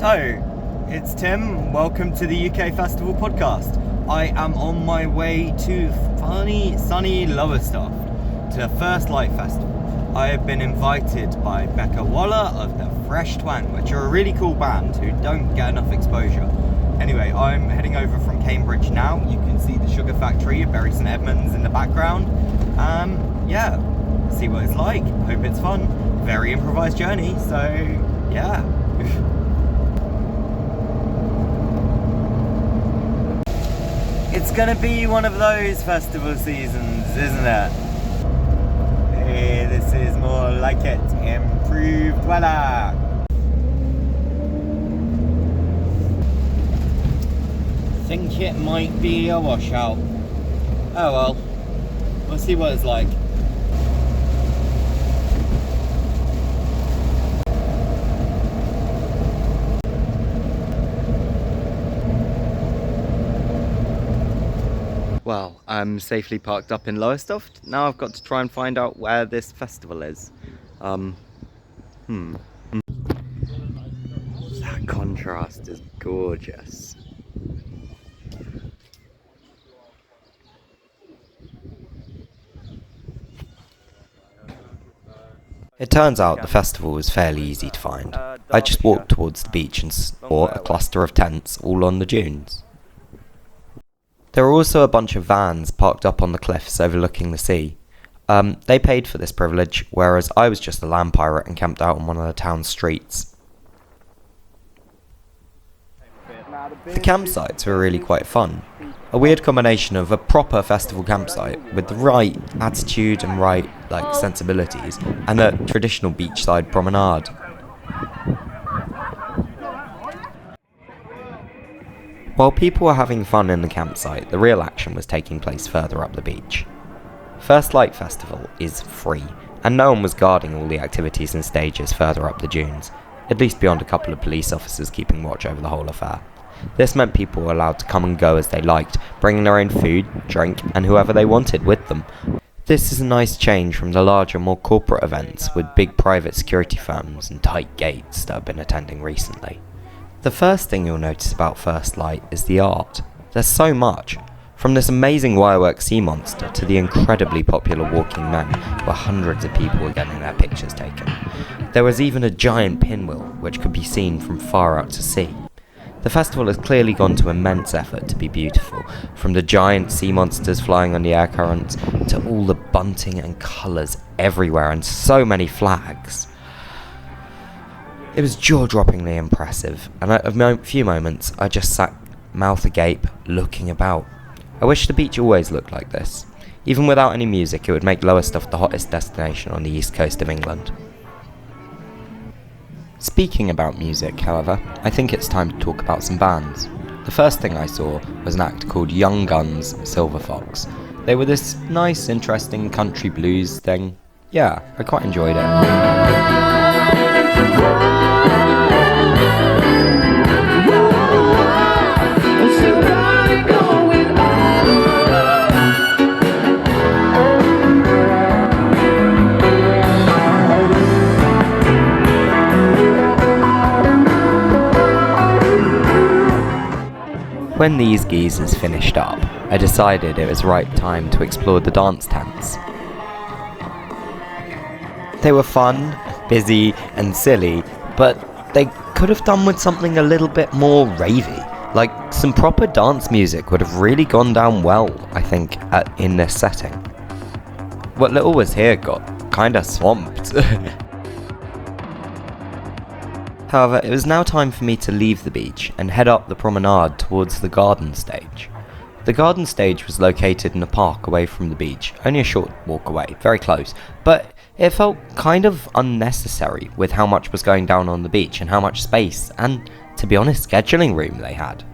So, it's Tim. Welcome to the UK Festival podcast. I am on my way to sunny Lowestoft to First Light Festival. I have been invited by Becca Waller of the Fresh Twang, which are a really cool band who don't get enough exposure. Anyway, I'm heading over from Cambridge now. You can see the sugar factory of Bury St Edmunds in the background. See what it's like. Hope it's fun. Very improvised journey, so yeah. It's gonna be one of those festival seasons, isn't it? Hey, this is more like it. Improved weather. Think it might be a washout. Oh well, we'll see what it's like. Well, I'm safely parked up in Lowestoft. Now I've got to try and find out where this festival is. That contrast is gorgeous. It turns out the festival was fairly easy to find. I just walked towards the beach and saw a cluster of tents all on the dunes. There were also a bunch of vans parked up on the cliffs overlooking the sea. They paid for this privilege, whereas I was just a land pirate and camped out on one of the town's streets. The campsites were really quite fun. A weird combination of a proper festival campsite with the right attitude and right sensibilities, and a traditional beachside promenade. While people were having fun in the campsite, the real action was taking place further up the beach. First Light Festival is free, and no one was guarding all the activities and stages further up the dunes, at least beyond a couple of police officers keeping watch over the whole affair. This meant people were allowed to come and go as they liked, bringing their own food, drink, and whoever they wanted with them. This is a nice change from the larger, more corporate events with big private security firms and tight gates that I've been attending recently. The first thing you'll notice about First Light is the art. There's so much. From this amazing wirework sea monster to the incredibly popular walking men, where hundreds of people were getting their pictures taken. There was even a giant pinwheel, which could be seen from far out to sea. The festival has clearly gone to immense effort to be beautiful, from the giant sea monsters flying on the air currents, to all the bunting and colours everywhere and so many flags. It was jaw-droppingly impressive, and at a few moments I just sat mouth agape, looking about. I wish the beach always looked like this. Even without any music, it would make Lowestoft the hottest destination on the east coast of England. Speaking about music, however, I think it's time to talk about some bands. The first thing I saw was an act called Young Guns Silver Fox. They were this nice, interesting country blues thing. Yeah, I quite enjoyed it. When these geezers finished up, I decided it was right time to explore the dance tents. They were fun, busy, and silly, but they could have done with something a little bit more ravey. Like, some proper dance music would have really gone down well, I think, in this setting. What little was here got kinda swamped. However, it was now time for me to leave the beach and head up the promenade towards the garden stage. The garden stage was located in a park away from the beach, only a short walk away, very close, but it felt kind of unnecessary with how much was going down on the beach and how much space and, to be honest, scheduling room they had.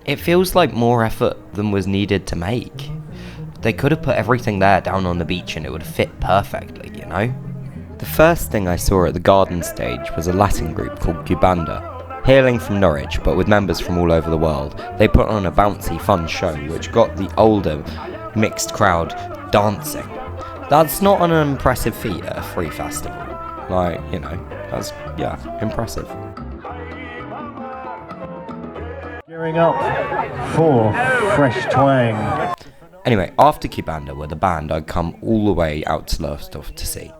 It feels like more effort than was needed to make. They could have put everything there down on the beach and it would fit perfectly, you know? The first thing I saw at the garden stage was a Latin group called Cubanda. Hailing from Norwich, but with members from all over the world, they put on a bouncy, fun show which got the older, mixed crowd dancing. That's not an impressive feat at a free festival. That's, impressive. Gearing up for Fresh Twang. Anyway, after Kibanda were the band I'd come all the way out to Lowestoft to see.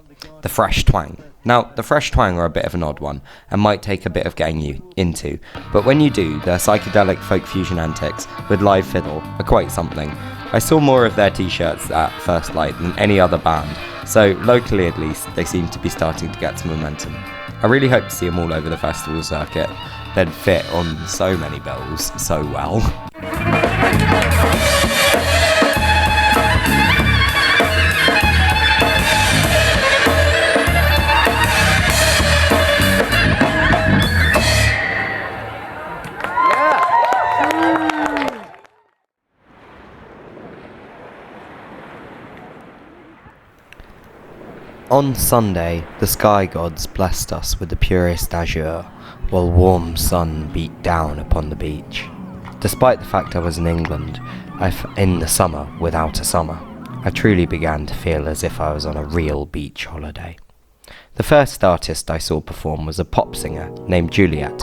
The Fresh Twang. Now, the Fresh Twang are a bit of an odd one, and might take a bit of getting you into, but when you do, their psychedelic folk fusion antics with live fiddle are quite something. I saw more of their t-shirts at First Light than any other band, so locally at least, they seem to be starting to get some momentum. I really hope to see them all over the festival circuit. They'd fit on so many bills so well. On Sunday, the sky gods blessed us with the purest azure, while warm sun beat down upon the beach. Despite the fact I was in England, in the summer without a summer, I truly began to feel as if I was on a real beach holiday. The first artist I saw perform was a pop singer named Juliet.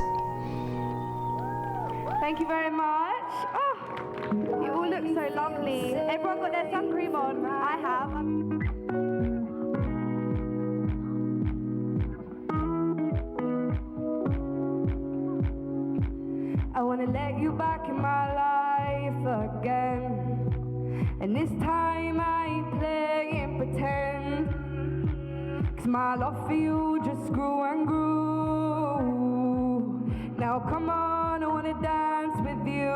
Thank you very much. Oh, you all look so lovely. Everyone got their sun cream on? I have. I wanna let you back in my life again, and this time I ain't playing pretend, 'cause my love for you just grew and grew. Now come on, I wanna dance with you.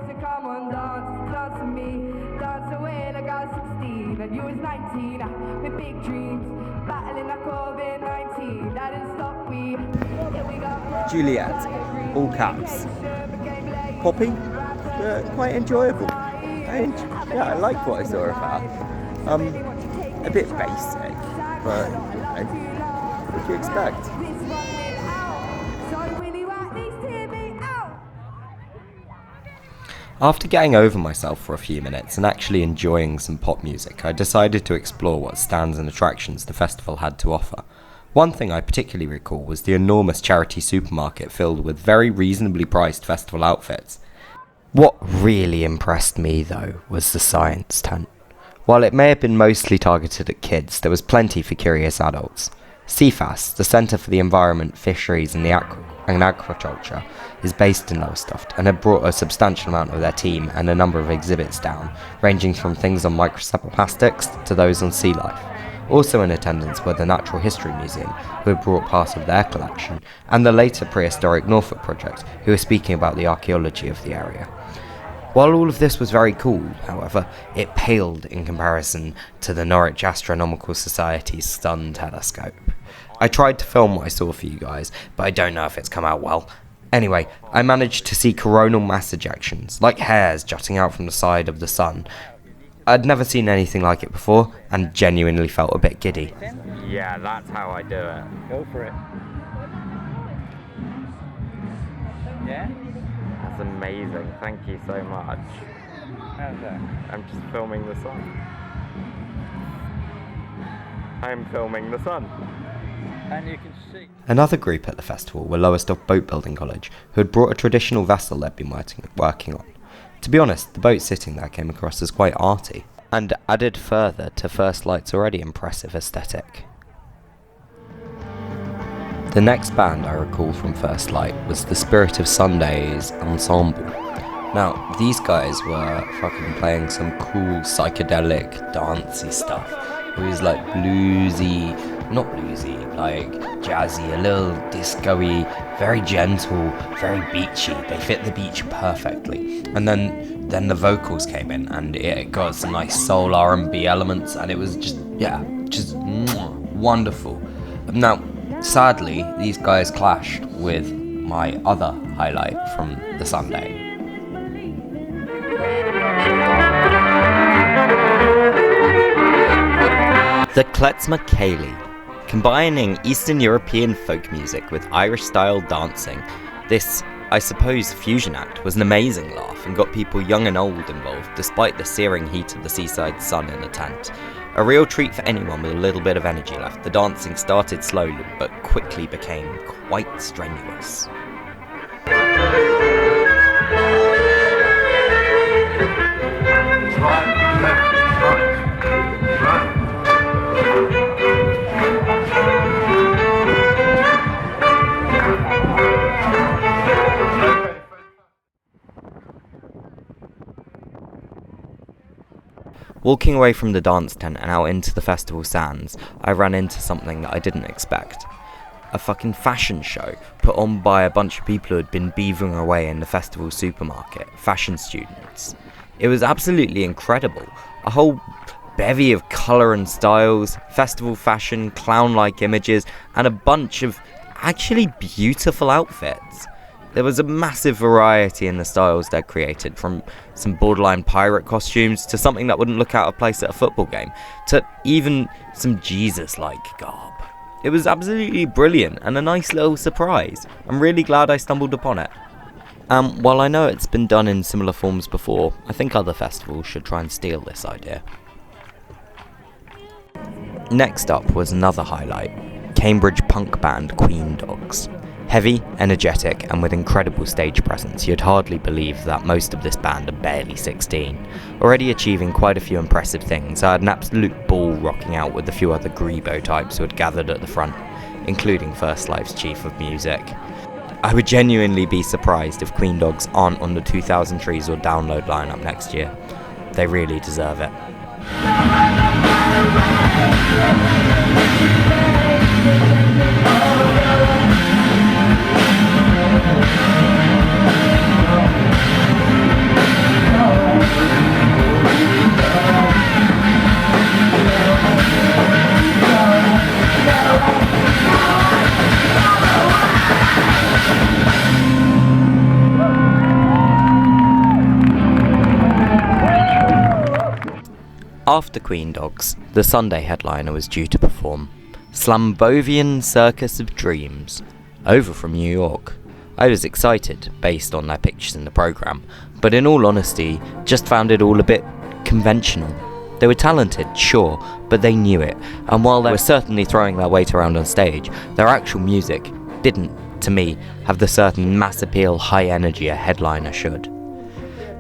So come on, dance with me, dance away like I was 16 and you was 19, with big dreams, battling like COVID-19. That didn't stop me. Here we go. Juliet, all caps. Poppy, quite enjoyable. I like what I saw of her. A bit basic, but what do you expect? After getting over myself for a few minutes and actually enjoying some pop music, I decided to explore what stands and attractions the festival had to offer. One thing I particularly recall was the enormous charity supermarket filled with very reasonably priced festival outfits. What really impressed me, though, was the science tent. While it may have been mostly targeted at kids, there was plenty for curious adults. CFAS, the Centre for the Environment, Fisheries and Agriculture, is based in Lowestoft and had brought a substantial amount of their team and a number of exhibits down, ranging from things on microplastics to those on sea life. Also in attendance were the Natural History Museum, who had brought part of their collection, and the later Prehistoric Norfolk Project, who were speaking about the archaeology of the area. While all of this was very cool, however, it paled in comparison to the Norwich Astronomical Society's Sun Telescope. I tried to film what I saw for you guys, but I don't know if it's come out well. Anyway, I managed to see coronal mass ejections, like hairs jutting out from the side of the sun. I'd never seen anything like it before, and genuinely felt a bit giddy. Yeah, that's how I do it. Go for it. Yeah? That's amazing. Thank you so much. How's that? I'm just filming the sun. I'm filming the sun. And you can see. Another group at the festival were Lowestoft Boat Building College, who had brought a traditional vessel they'd been working on. To be honest, the boat sitting there came across as quite arty, and added further to First Light's already impressive aesthetic. The next band I recall from First Light was the Spirit of Sundays Ensemble. Now, these guys were fucking playing some cool psychedelic dancey stuff. It was like bluesy, not bluesy, like jazzy, a little disco-y, very gentle, very beachy. They fit the beach perfectly. And then the vocals came in and it got some nice soul R&B elements, and it was just wonderful. Now, sadly, these guys clashed with my other highlight from the Sunday. The Klezmer Ceilidh. Combining Eastern European folk music with Irish-style dancing, this, I suppose, fusion act was an amazing laugh and got people young and old involved despite the searing heat of the seaside sun in the tent. A real treat for anyone with a little bit of energy left. The dancing started slowly but quickly became quite strenuous. Walking away from the dance tent and out into the festival sands, I ran into something that I didn't expect. A fucking fashion show put on by a bunch of people who had been beavering away in the festival supermarket, fashion students. It was absolutely incredible. A whole bevy of colour and styles, festival fashion, clown-like images, and a bunch of actually beautiful outfits. There was a massive variety in the styles they'd created, from some borderline pirate costumes to something that wouldn't look out of place at a football game, to even some Jesus-like garb. It was absolutely brilliant and a nice little surprise. I'm really glad I stumbled upon it. While I know it's been done in similar forms before, I think other festivals should try and steal this idea. Next up was another highlight, Cambridge punk band Queen Dogs. Heavy, energetic, and with incredible stage presence, you'd hardly believe that most of this band are barely 16. Already achieving quite a few impressive things, I had an absolute ball rocking out with a few other grebo types who had gathered at the front, including First Life's chief of music. I would genuinely be surprised if Queen Dogs aren't on the 2000 Trees or Download lineup next year. They really deserve it. After Queen Dogs, the Sunday headliner was due to perform, Slambovian Circus of Dreams, over from New York. I was excited, based on their pictures in the programme, but in all honesty, just found it all a bit conventional. They were talented, sure, but they knew it, and while they were certainly throwing their weight around on stage, their actual music didn't, to me, have the certain mass appeal high energy a headliner should.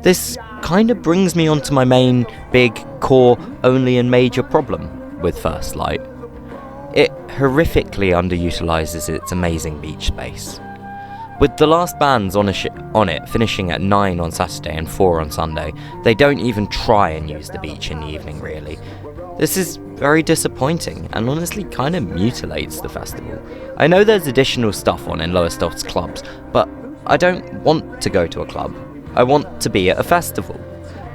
This kind of brings me on to my main, big, core, only and major problem with First Light. It horrifically underutilises its amazing beach space. With the last bands on it finishing at 9 on Saturday and 4 on Sunday, they don't even try and use the beach in the evening really. This is very disappointing and honestly kind of mutilates the festival. I know there's additional stuff on in Lowestoft's clubs, but I don't want to go to a club. I want to be at a festival.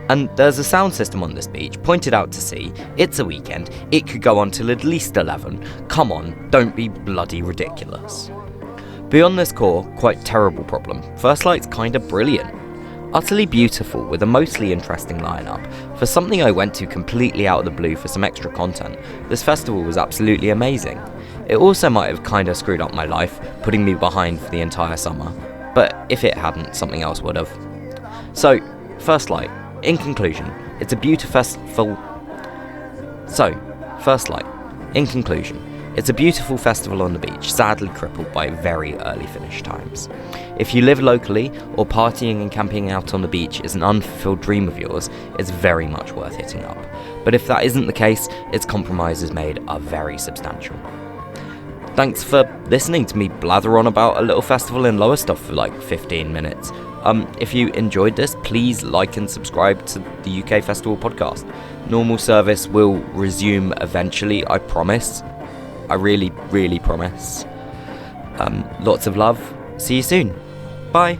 And there's a sound system on this beach, pointed out to sea. It's a weekend, it could go on till at least 11. Come on, don't be bloody ridiculous. Beyond this core, quite terrible problem, First Light's kinda brilliant. Utterly beautiful, with a mostly interesting lineup. For something I went to completely out of the blue for some extra content, this festival was absolutely amazing. It also might have kinda screwed up my life, putting me behind for the entire summer. But if it hadn't, something else would have. So, First Light. In conclusion, it's a beautiful festival. It's a beautiful festival on the beach, sadly crippled by very early finish times. If you live locally, or partying and camping out on the beach is an unfulfilled dream of yours, it's very much worth hitting up. But if that isn't the case, its compromises made are very substantial. Thanks for listening to me blather on about a little festival in Lowestoft for like 15 minutes. If you enjoyed this, please like and subscribe to the UK Festival podcast. Normal service will resume eventually, I promise. I really, really promise. Lots of love. See you soon. Bye.